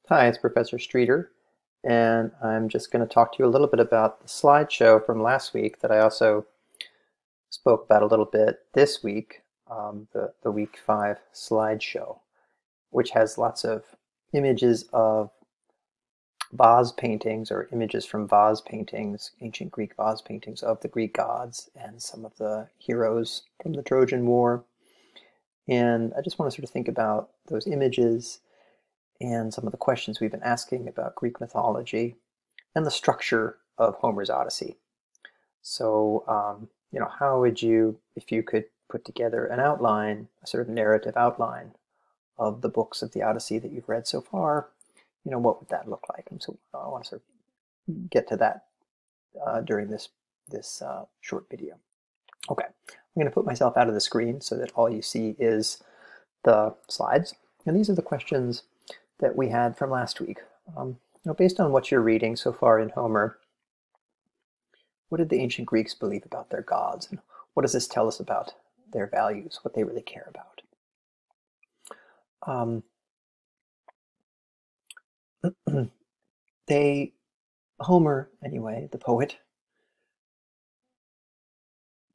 Hi, it's Professor Streeter, and I'm just going to talk to you a little bit about the slideshow from last week that I also spoke about a little bit this week, the week 5 slideshow, which has lots of images of vase paintings or images from vase paintings, ancient Greek vase paintings of the Greek gods and some of the heroes from the Trojan War. And I just want to sort of think about those images and some of the questions we've been asking about Greek mythology and the structure of Homer's Odyssey. So, how would you, if you could put together an outline, a sort of narrative outline of the books of the Odyssey that you've read so far, what would that look like? And so I want to sort of get to that during this short video. Okay, I'm going to put myself out of the screen so that all you see is the slides. And these are the questions that we had from last week. Based on what you're reading so far in Homer, what did the ancient Greeks believe about their gods? And what does this tell us about their values, what they really care about? Homer, anyway, the poet,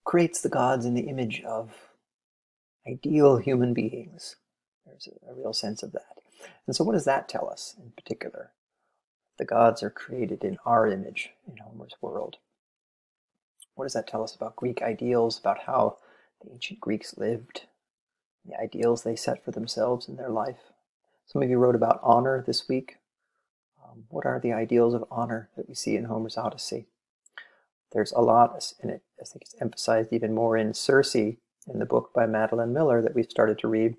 creates the gods in the image of ideal human beings. There's a real sense of that. And so what does that tell us in particular? The gods are created in our image in Homer's world. What does that tell us about Greek ideals, about how the ancient Greeks lived, the ideals they set for themselves in their life? Some of you wrote about honor this week. What are the ideals of honor that we see in Homer's Odyssey? There's a lot in it. I think it's emphasized even more in Circe, in the book by Madeline Miller that we've started to read.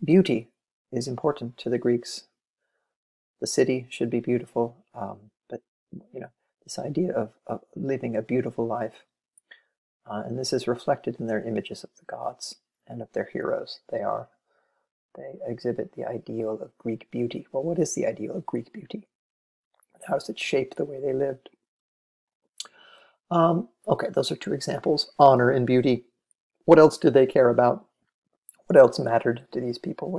Beauty is important to the Greeks. The city should be beautiful, but this idea of living a beautiful life, and this is reflected in their images of the gods and of their heroes. They exhibit the ideal of Greek beauty. Well, what is the ideal of Greek beauty? How does it shape the way they lived? Okay, those are two examples, honor and beauty. What else did they care about? What else mattered to these people?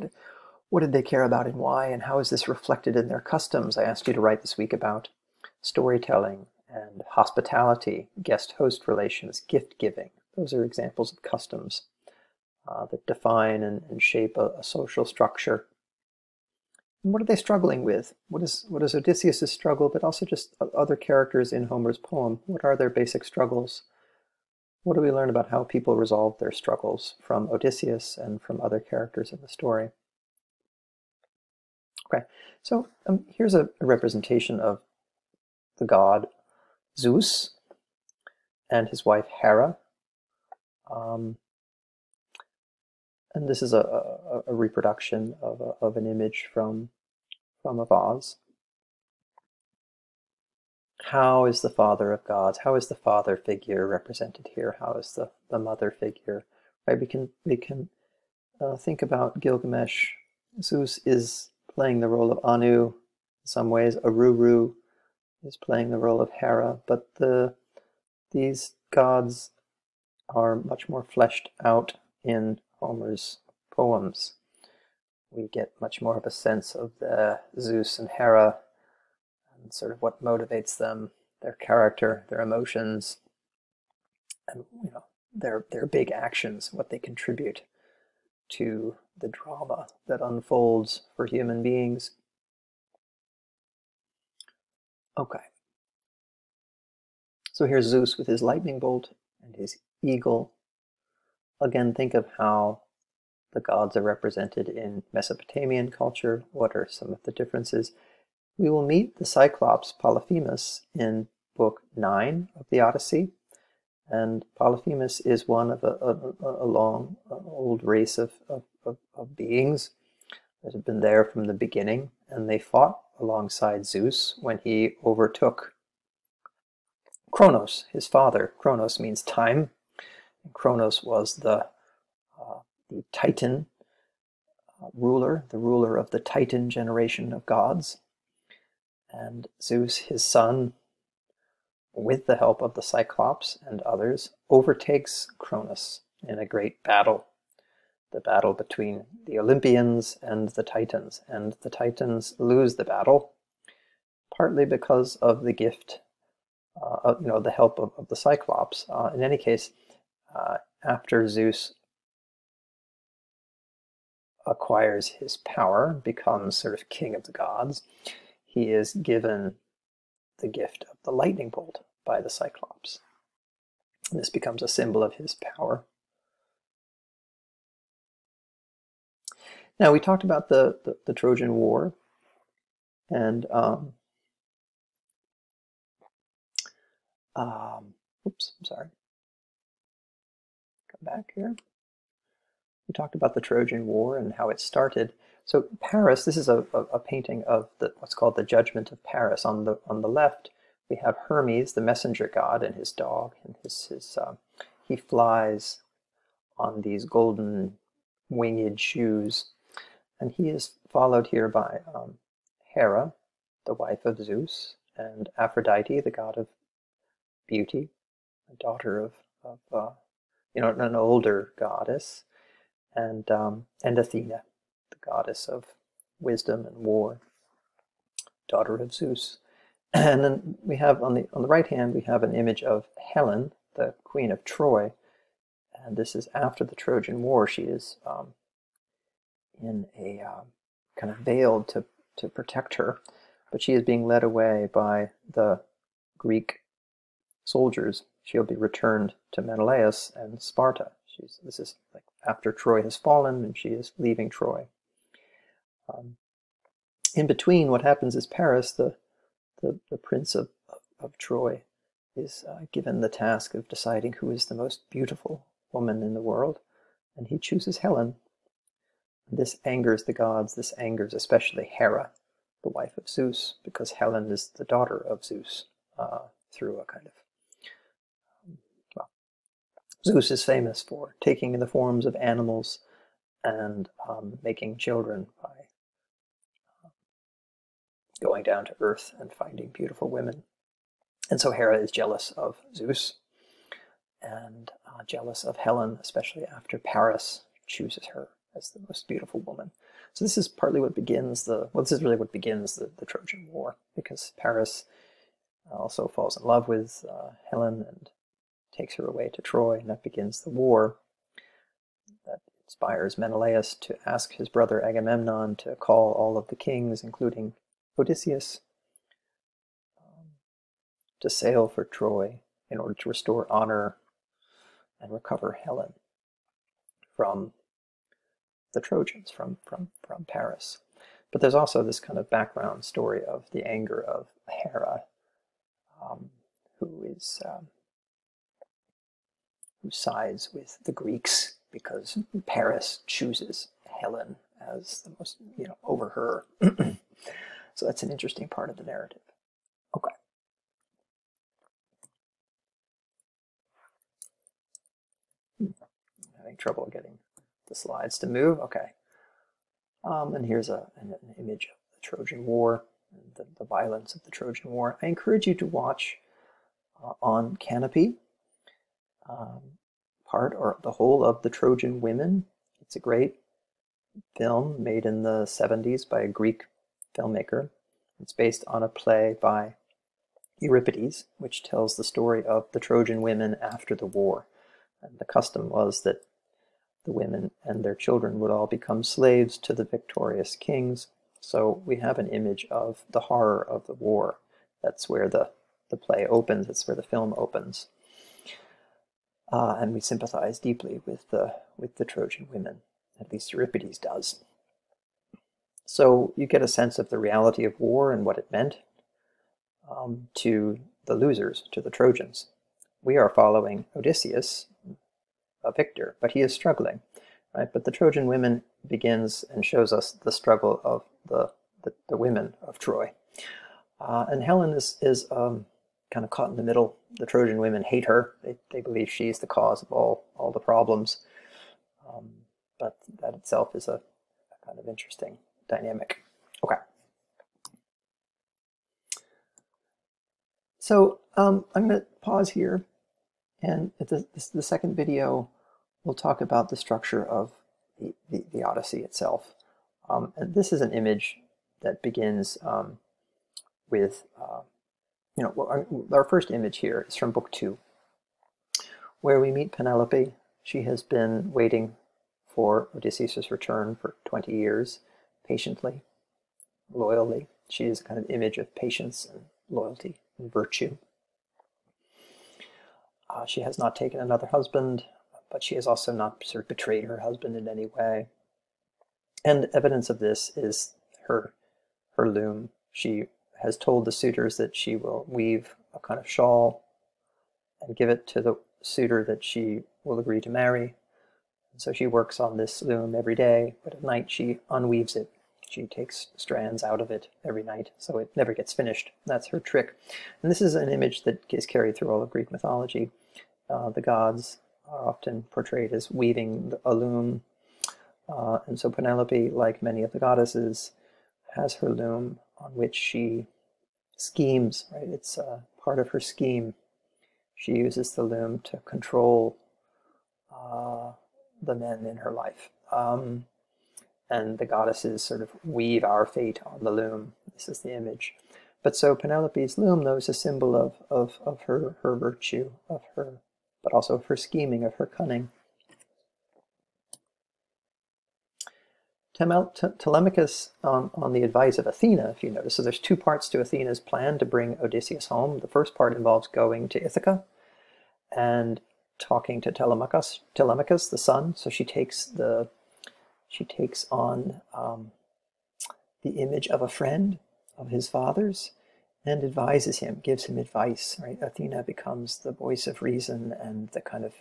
What did they care about and why? And how is this reflected in their customs? I asked you to write this week about storytelling and hospitality, guest-host relations, gift-giving. Those are examples of customs that define and shape a social structure. And what are they struggling with? What is Odysseus' struggle, but also just other characters in Homer's poem? What are their basic struggles? What do we learn about how people resolve their struggles from Odysseus and from other characters in the story? Okay, so here's a representation of the god Zeus and his wife Hera. And this is a reproduction of an image from a vase. How is the father of gods? How is the father figure represented here? How is the mother figure? Right? We can think about Gilgamesh. Zeus is playing the role of Anu in some ways. Aruru is playing the role of Hera, but these gods are much more fleshed out in Homer's poems. We get much more of a sense of the Zeus and Hera and sort of what motivates them, their character, their emotions, and their big actions, what they contribute to the drama that unfolds for human beings. Okay. So here's Zeus with his lightning bolt and his eagle. Again, think of how the gods are represented in Mesopotamian culture. What are some of the differences? We will meet the Cyclops Polyphemus in book 9 of the Odyssey. And Polyphemus is one of a long, old race of beings that have been there from the beginning. And they fought alongside Zeus when he overtook Kronos, his father. Kronos means time. And Kronos was the Titan ruler, the ruler of the Titan generation of gods. And Zeus, his son, with the help of the Cyclops and others, overtakes Kronos in a great battle. the battle between the Olympians and the Titans. And the Titans lose the battle, partly because of the gift, the help of the Cyclops. In any case, after Zeus acquires his power, becomes sort of king of the gods, he is given the gift of the lightning bolt by the Cyclops. And this becomes a symbol of his power. Now, we talked about the Trojan War, and oops, I'm sorry. Come back here. We talked about the Trojan War and how it started. So Paris, this is a painting of what's called the Judgment of Paris. On the left, we have Hermes, the messenger god, and his dog, and he flies on these golden winged shoes. And he is followed here by Hera, the wife of Zeus, and Aphrodite, the god of beauty, a daughter of an older goddess, and Athena, the goddess of wisdom and war, daughter of Zeus. And then we have on the right hand, we have an image of Helen, the queen of Troy, and this is after the Trojan War. She is in a kind of veiled to protect her, but she is being led away by the Greek soldiers. She'll be returned to Menelaus and Sparta. This is like after Troy has fallen, and she is leaving Troy. In between, what happens is Paris, the prince of Troy, is given the task of deciding who is the most beautiful woman in the world, and he chooses Helen. This angers the gods. This angers especially Hera, the wife of Zeus, because Helen is the daughter of Zeus through a kind of Zeus is famous for taking the forms of animals and making children by going down to earth and finding beautiful women. And so Hera is jealous of Zeus and jealous of Helen, especially after Paris chooses her as the most beautiful woman. So this is partly what begins this is really what begins the Trojan War, because Paris also falls in love with Helen and takes her away to Troy, and that begins the war that inspires Menelaus to ask his brother Agamemnon to call all of the kings, including Odysseus, to sail for Troy in order to restore honor and recover Helen from the Trojans, from Paris. But there's also this kind of background story of the anger of Hera, who sides with the Greeks because Paris chooses Helen as the most, over her. So that's an interesting part of the narrative. Okay. I'm having trouble getting the slides to move. Okay. And here's an image of the Trojan War, and the violence of the Trojan War. I encourage you to watch on Canopy part or the whole of the Trojan Women. It's a great film made in the 70s by a Greek filmmaker. It's based on a play by Euripides, which tells the story of the Trojan women after the war. And the custom was that the women and their children would all become slaves to the victorious kings. So we have an image of the horror of the war. That's where the play opens. It's where the film opens. And we sympathize deeply with the Trojan women, at least Euripides does. So you get a sense of the reality of war and what it meant to the losers, to the Trojans. We are following Odysseus, a victor, but he is struggling, right? But the Trojan Women begins and shows us the struggle of the women of Troy. And Helen is kind of caught in the middle. The Trojan women hate her. They believe she's the cause of all the problems. But that itself is a kind of interesting dynamic. Okay. So I'm going to pause here, and at the second video, we'll talk about the structure of the the Odyssey itself. And this is an image that begins with, our first image here is from Book 2, where we meet Penelope. She has been waiting for Odysseus' return for 20 years, patiently, loyally. She is a kind of image of patience and loyalty and virtue. She has not taken another husband, but she has also not sort of betrayed her husband in any way. And evidence of this is her loom. She has told the suitors that she will weave a kind of shawl and give it to the suitor that she will agree to marry. And so she works on this loom every day, but at night she unweaves it. She takes strands out of it every night, so it never gets finished. That's her trick. And this is an image that is carried through all of Greek mythology. The gods are often portrayed as weaving a loom. And so Penelope, like many of the goddesses, has her loom on which she schemes, right? It's part of her scheme. She uses the loom to control the men in her life. And the goddesses sort of weave our fate on the loom. This is the image. But so Penelope's loom, though, is a symbol of her virtue, but also of her scheming, of her cunning. Telemachus, on the advice of Athena, if you notice, so there's two parts to Athena's plan to bring Odysseus home. The first part involves going to Ithaca and talking to Telemachus, the son. So she takes on the image of a friend of his father's and advises him, gives him advice. Right? Athena becomes the voice of reason and the kind of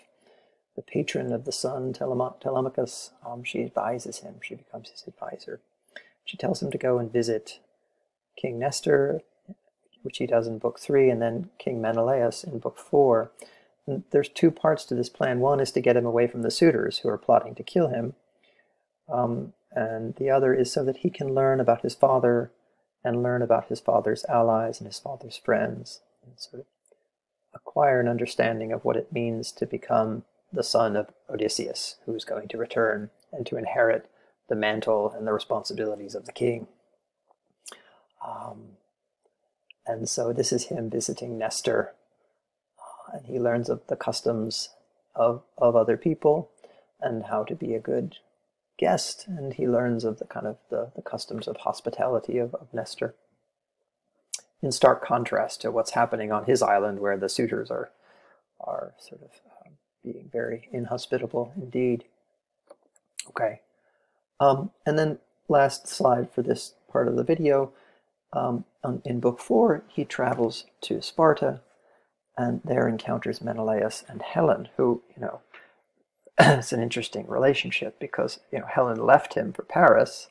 the patron of the son, Telemachus. She advises him. She becomes his advisor. She tells him to go and visit King Nestor, which he does in Book 3, and then King Menelaus in Book 4. And there's two parts to this plan. One is to get him away from the suitors who are plotting to kill him. And the other is so that he can learn about his father and learn about his father's allies and his father's friends, and sort of acquire an understanding of what it means to become the son of Odysseus, who's going to return and to inherit the mantle and the responsibilities of the king. And so this is him visiting Nestor, and he learns of the customs of other people and how to be a good guest, and he learns of the kind of the customs of hospitality of Nestor, in stark contrast to what's happening on his island, where the suitors are sort of being very inhospitable indeed. Okay, and then last slide for this part of the video. In Book 4, he travels to Sparta, and there encounters Menelaus and Helen, who, it's an interesting relationship because, Helen left him for Paris,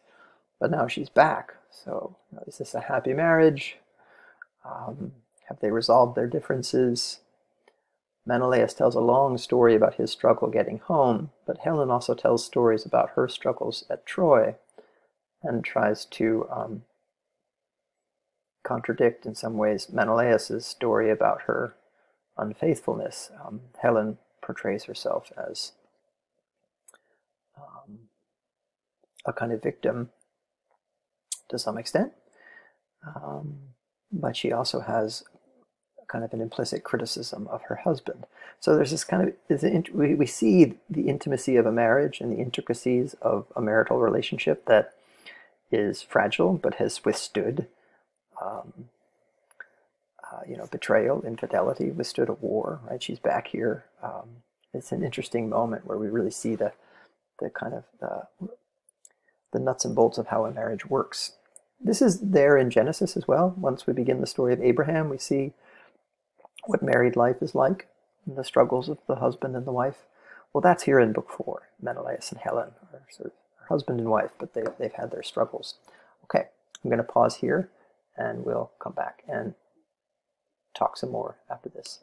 but now she's back. So, is this a happy marriage? Have they resolved their differences? Menelaus tells a long story about his struggle getting home, but Helen also tells stories about her struggles at Troy and tries to contradict in some ways Menelaus's story about her unfaithfulness. Helen portrays herself as a kind of victim to some extent, but she also has kind of an implicit criticism of her husband. So there's this kind of, we see the intimacy of a marriage and the intricacies of a marital relationship that is fragile but has withstood betrayal, infidelity, withstood a war, right? She's back here. It's an interesting moment where we really see the kind of the nuts and bolts of how a marriage works. This is there in Genesis as well. Once we begin the story of Abraham, we see what married life is like, and the struggles of the husband and the wife. Well, that's here in Book 4. Menelaus and Helen are sort of husband and wife, but they've had their struggles. Okay, I'm going to pause here, and we'll come back and talk some more after this.